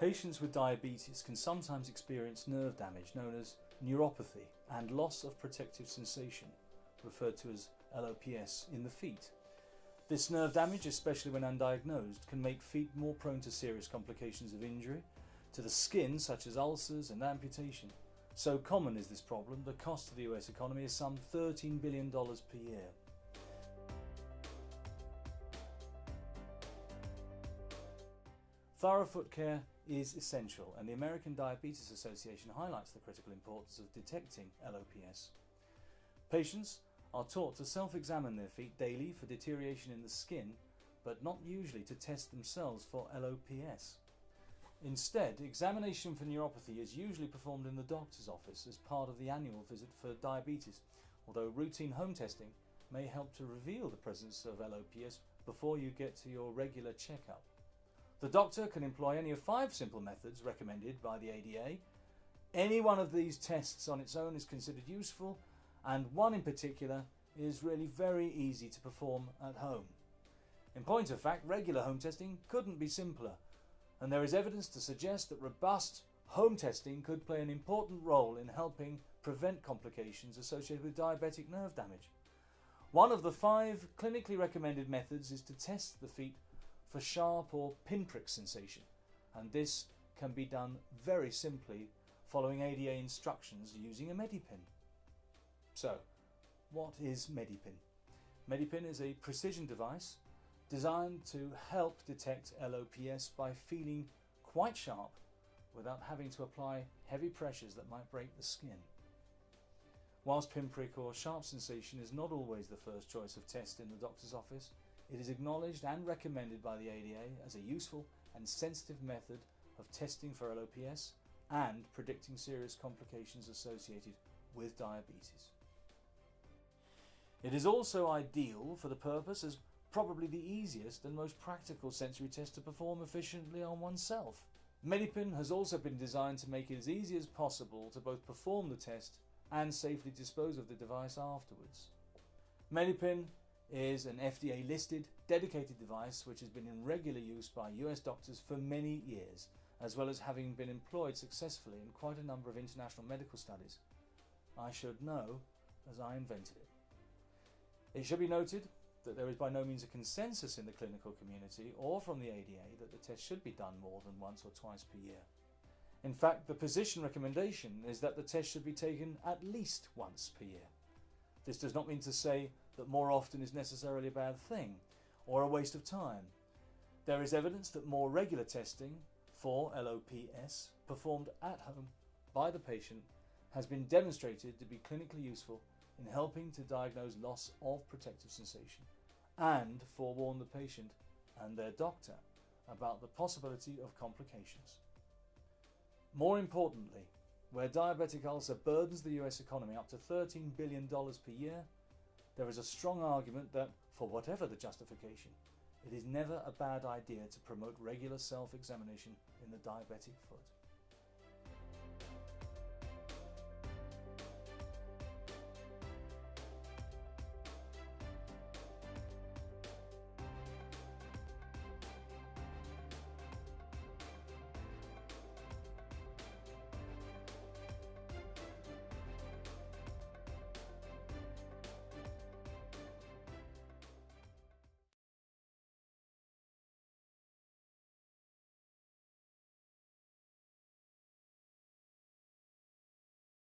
Patients with diabetes can sometimes experience nerve damage known as neuropathy and loss of protective sensation, referred to as LOPS, in the feet. This nerve damage, especially when undiagnosed, can make feet more prone to serious complications of injury to the skin, such as ulcers and amputation. So common is this problem, the cost to the US economy is some $13 billion per year. Thorough foot care is essential, and the American Diabetes Association highlights the critical importance of detecting LOPS. Patients are taught to self-examine their feet daily for deterioration in the skin, but not usually to test themselves for LOPS. Instead, examination for neuropathy is usually performed in the doctor's office as part of the annual visit for diabetes, although routine home testing may help to reveal the presence of LOPS before you get to your regular checkup. The doctor can employ any of 5 simple methods recommended by the ADA. Any one of these tests on its own is considered useful, and one in particular is really very easy to perform at home. In point of fact, regular home testing couldn't be simpler, and there is evidence to suggest that robust home testing could play an important role in helping prevent complications associated with diabetic nerve damage. One of the 5 clinically recommended methods is to test the feet for sharp or pinprick sensation, and this can be done very simply following ADA instructions using a Medipin. So, what is Medipin? Medipin is a precision device designed to help detect LOPS by feeling quite sharp without having to apply heavy pressures that might break the skin. Whilst pinprick or sharp sensation is not always the first choice of test in the doctor's office, it is acknowledged and recommended by the ADA as a useful and sensitive method of testing for LOPS and predicting serious complications associated with diabetes. It is also ideal for the purpose as probably the easiest and most practical sensory test to perform efficiently on oneself. Medipin has also been designed to make it as easy as possible to both perform the test and safely dispose of the device afterwards. Medipin is an FDA-listed, dedicated device which has been in regular use by US doctors for many years, as well as having been employed successfully in quite a number of international medical studies. I should know, as I invented it. It should be noted that there is by no means a consensus in the clinical community or from the ADA that the test should be done more than once or twice per year. In fact, the position recommendation is that the test should be taken at least once per year. This does not mean to say that more often is necessarily a bad thing or a waste of time. There is evidence that more regular testing for LOPS performed at home by the patient has been demonstrated to be clinically useful in helping to diagnose loss of protective sensation and forewarn the patient and their doctor about the possibility of complications. More importantly, where diabetic ulcer burdens the US economy up to $13 billion per year, there is a strong argument that, for whatever the justification, it is never a bad idea to promote regular self-examination in the diabetic foot.